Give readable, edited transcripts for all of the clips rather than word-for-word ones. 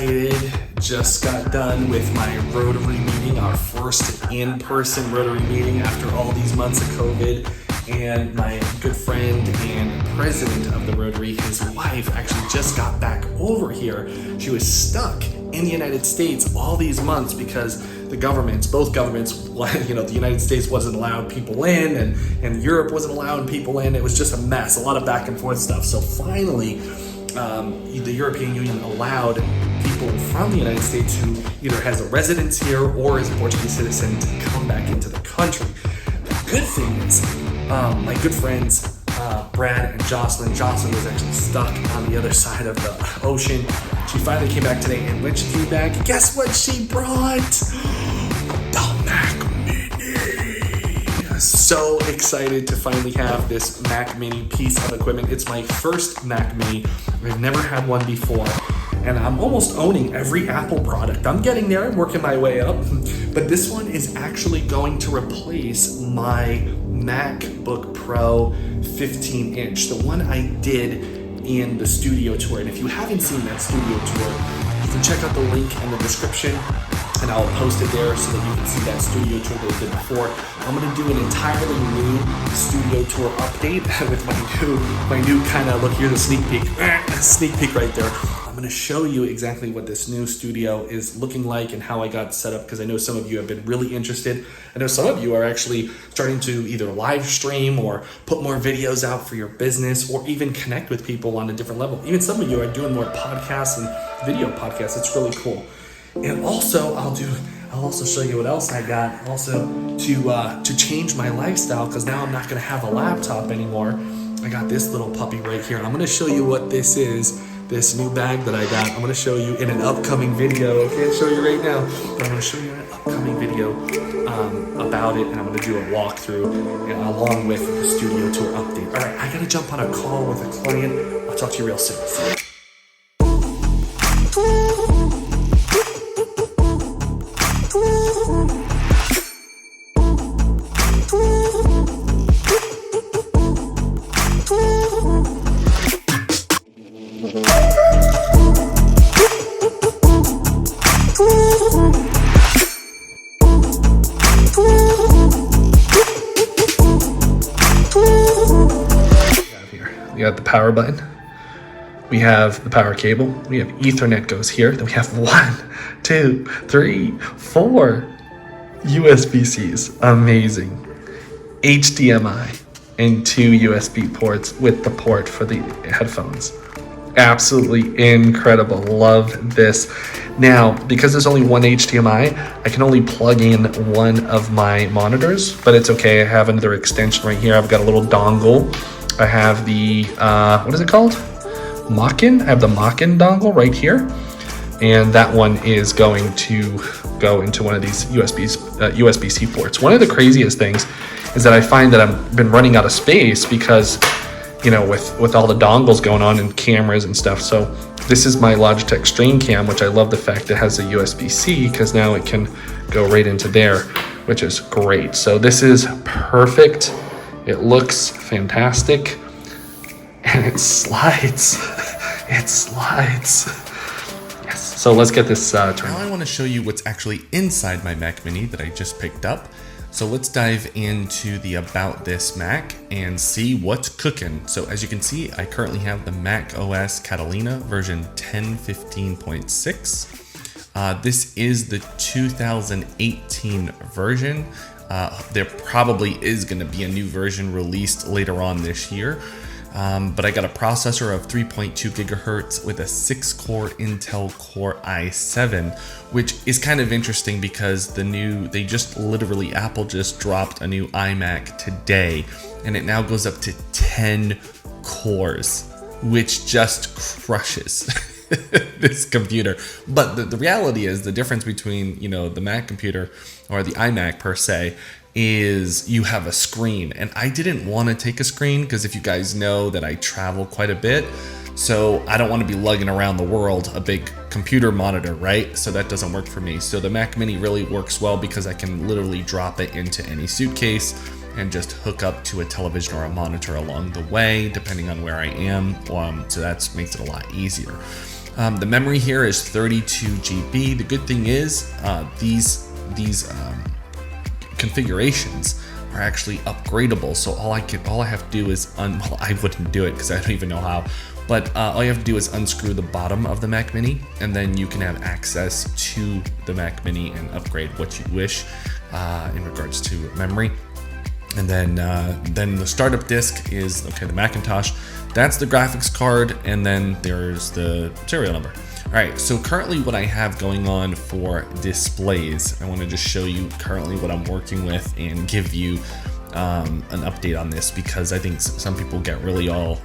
excited. Just got done with my Rotary meeting, our first in-person Rotary meeting after all these months of COVID. And my good friend and president of the Rotary, his wife, actually just got back over here. She was stuck in the United States all these months because both governments, the United States wasn't allowing people in and Europe wasn't allowing people in. It was just a mess, a lot of back and forth stuff. So finally, the European Union allowed people from the United States who either has a residence here or is a Portuguese citizen to come back into the country. The good thing is, my good friends, Brad and Jocelyn. Jocelyn was actually stuck on the other side of the ocean. She finally came back today, and when she came back, guess what she brought? The Mac Mini. So excited to finally have this Mac Mini piece of equipment. It's my first Mac Mini. I've never had one before, and I'm almost owning every Apple product. I'm getting there. I'm working my way up. But this one is actually going to replace my MacBook Pro 15-inch, the one I did in the studio tour. And if you haven't seen that studio tour, you can check out the link in the description, and I'll post it there so that you can see that studio tour that I did before. I'm going to do an entirely new studio tour update with my new kind of, look, here's a sneak peek right there. I'm going to show you exactly what this new studio is looking like and how I got set up, because I know some of you have been really interested. I know some of you are actually starting to either live stream or put more videos out for your business, or even connect with people on a different level. Even some of you are doing more podcasts and video podcasts. It's really cool. And also I'll also show you what else I got also to change my lifestyle, because now I'm not going to have a laptop anymore. I got this little puppy right here. I'm going to show you what this is. This new bag that I got, I'm going to show you in an upcoming video. I can't show you right now, but I'm going to show you in an upcoming video about it, and I'm going to do a walkthrough along with the studio tour update. All right, I got to jump on a call with a client. I'll talk to you real soon. We got the power button, we have the power cable, we have Ethernet goes here, then we have 1, 2, 3, 4 USB-Cs, amazing, HDMI, and 2 USB ports with the port for the headphones. Absolutely incredible, love this. Now, because there's only one HDMI, I can only plug in one of my monitors, but it's okay, I have another extension right here. I've got a little dongle. I have the, what is it called? Mach-in? I have the Mach-in dongle right here. And that one is going to go into one of these USB-C ports. One of the craziest things is that I find that I've been running out of space because, with all the dongles going on and cameras and stuff. So this is my Logitech Stream Cam, which I love the fact it has a USB-C, because now it can go right into there, which is great. So this is perfect. It looks fantastic, and it slides. It slides. Yes. So let's get this turned on. Now I want to show you what's actually inside my Mac Mini that I just picked up. So let's dive into the About This Mac and see what's cooking. So as you can see, I currently have the Mac OS Catalina version 10.15.6. This is the 2018 version. There probably is going to be a new version released later on this year. But I got a processor of 3.2 gigahertz with a 6-core Intel Core i7, which is kind of interesting because Apple just dropped a new iMac today, and it now goes up to 10 cores, which just crushes this computer. But the reality is the difference between, the Mac computer or the iMac per se is you have a screen, and I didn't want to take a screen because if you guys know that I travel quite a bit, so I don't want to be lugging around the world a big computer monitor, right? So that doesn't work for me. So the Mac Mini really works well because I can literally drop it into any suitcase and just hook up to a television or a monitor along the way, depending on where I am. So that makes it a lot easier. The memory here is 32 GB. The good thing is these configurations are actually upgradable. So all I have to do is well, I wouldn't do it because I don't even know how. But all you have to do is unscrew the bottom of the Mac Mini, and then you can have access to the Mac Mini and upgrade what you wish in regards to memory. And then the startup disk is, okay, the Macintosh. That's the graphics card, and then there's the serial number. All right, so currently what I have going on for displays, I want to just show you currently what I'm working with and give you an update on this, because I think some people get really all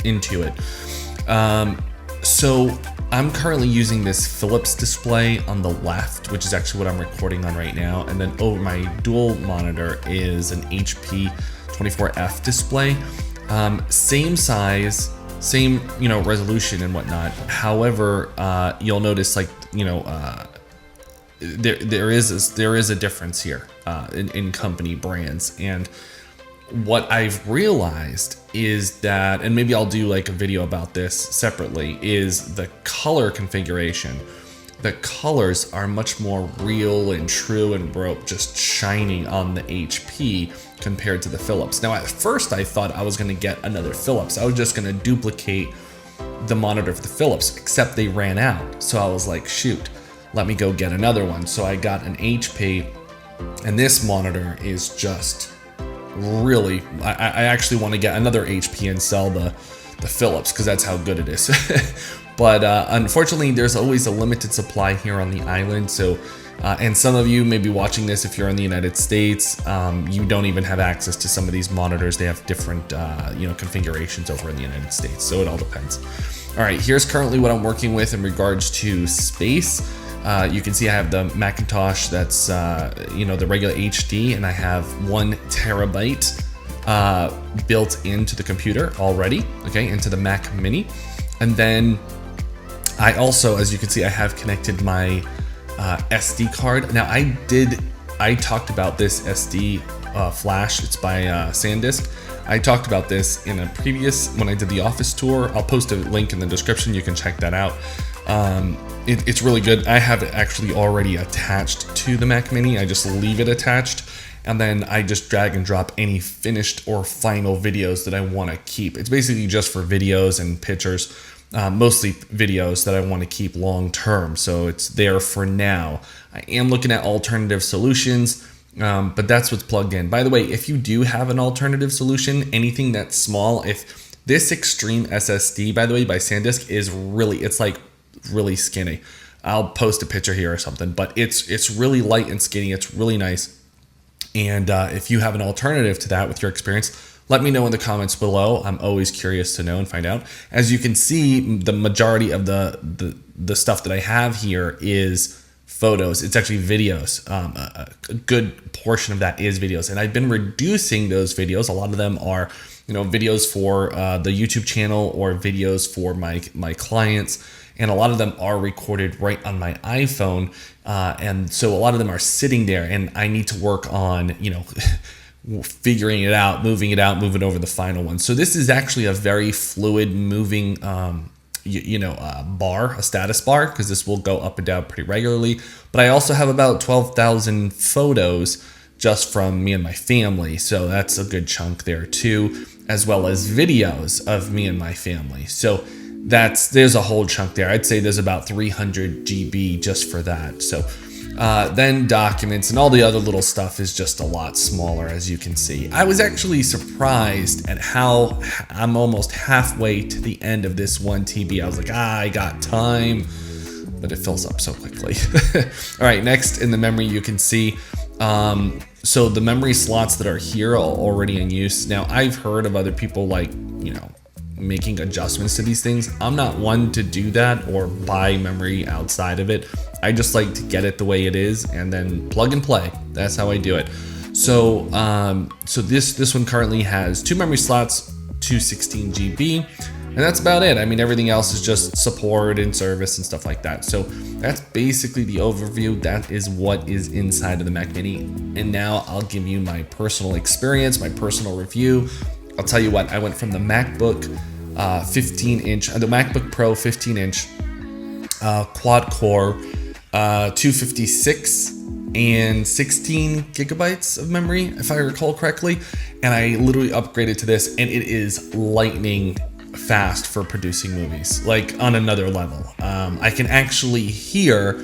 into it. So I'm currently using this Philips display on the left, which is actually what I'm recording on right now. And then over my dual monitor is an HP 24F display. Same size, same, resolution and whatnot. However, you'll notice there is a difference here in company brands. And what I've realized is that, and maybe I'll do like a video about this separately, is the color configuration. The colors are much more real and true and just shining on the HP compared to the Philips. Now, at first I thought I was gonna get another Philips. I was just gonna duplicate the monitor for the Philips, except they ran out. So I was like, shoot, let me go get another one. So I got an HP, and this monitor is just really, I actually want to get another HP and sell the Philips, because that's how good it is. But unfortunately, there's always a limited supply here on the island. So, and some of you may be watching this if you're in the United States. You don't even have access to some of these monitors. They have different, configurations over in the United States. So it all depends. All right, here's currently what I'm working with in regards to space. You can see I have the Macintosh that's, the regular HD, and I have 1 terabyte built into the computer already, okay, into the Mac Mini. And then I also, as you can see, I have connected my SD card. Now I talked about this SD flash. It's by SanDisk. I talked about this in a previous, when I did the office tour. I'll post a link in the description. You can check that out. It's really good. I have it actually already attached to the Mac Mini. I just leave it attached, and then I just drag and drop any finished or final videos that I want to keep. It's basically just for videos and pictures, mostly videos that I want to keep long term. So it's there for now. I am looking at alternative solutions, but that's what's plugged in. By the way, if you do have an alternative solution, anything that's small, if this Extreme SSD, by the way, by SanDisk, is really skinny. I'll post a picture here or something, but it's really light and skinny. It's really nice. And if you have an alternative to that with your experience, let me know in the comments below. I'm always curious to know and find out. As you can see, the majority of the stuff that I have here is photos. It's actually videos. A good portion of that is videos, and I've been reducing those videos. A lot of them are videos for the YouTube channel or videos for my clients. And a lot of them are recorded right on my iPhone. And so a lot of them are sitting there, and I need to work on, figuring it out, moving over the final one. So this is actually a very fluid moving, bar, a status bar, because this will go up and down pretty regularly. But I also have about 12,000 photos just from me and my family. So that's a good chunk there too, as well as videos of me and my family. So there's a whole chunk there. I'd say there's about 300 GB just for that. So then documents and all the other little stuff is just a lot smaller, as you can see. I was actually surprised at how I'm almost halfway to the end of this 1 TB. I was like, I got time, but it fills up so quickly. All right, next in the memory, you can see, so the memory slots that are here are already in use. Now, I've heard of other people making adjustments to these things. I'm not one to do that or buy memory outside of it. I just like to get it the way it is and then plug and play. That's how I do it. So this one currently has 2 memory slots, 216 GB, and that's about it. I mean, everything else is just support and service and stuff like that. So that's basically the overview. That is what is inside of the Mac Mini. And now I'll give you my personal experience, my personal review. I'll tell you what, I went from the MacBook 15-inch, the MacBook Pro 15-inch quad core, 256 and 16 gigabytes of memory, if I recall correctly. And I literally upgraded to this, and it is lightning fast for producing movies, like on another level. I can actually hear,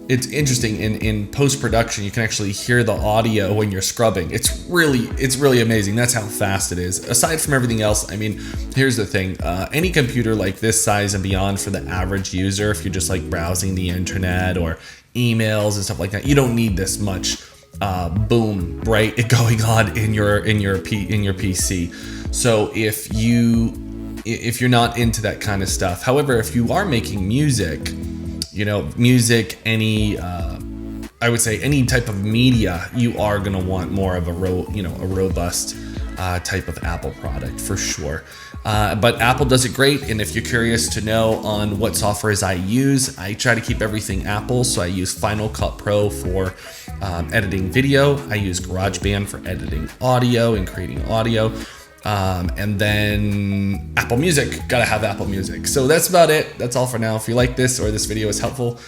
it's interesting, in post-production, you can actually hear the audio when you're scrubbing. It's really amazing. That's how fast it is. Aside from everything else, I mean, here's the thing. Any computer like this size and beyond for the average user, if you're just like browsing the internet or emails and stuff like that, you don't need this much boom, right, going on in your PC. So if you're not into that kind of stuff, however, if you are making music, I would say any type of media, you are going to want more of a robust type of Apple product for sure. But Apple does it great. And if you're curious to know on what softwares I use, I try to keep everything Apple. So I use Final Cut Pro for editing video. I use GarageBand for editing audio and creating audio. And then Apple Music, gotta have Apple Music. So that's about it. That's all for now. If you like this or this video is helpful,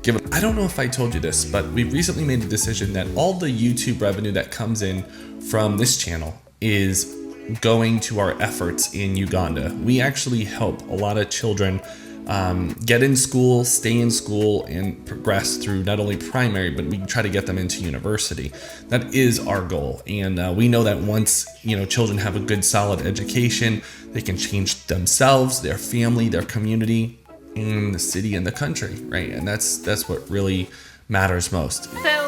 give it. I don't know if I told you this, but we recently made a decision that all the YouTube revenue that comes in from this channel is going to our efforts in Uganda. We actually help a lot of children get in school, stay in school, and progress through not only primary, but we try to get them into university. That is our goal. And we know that once, children have a good, solid education, they can change themselves, their family, their community, and the city and the country, right? And that's what really matters most. So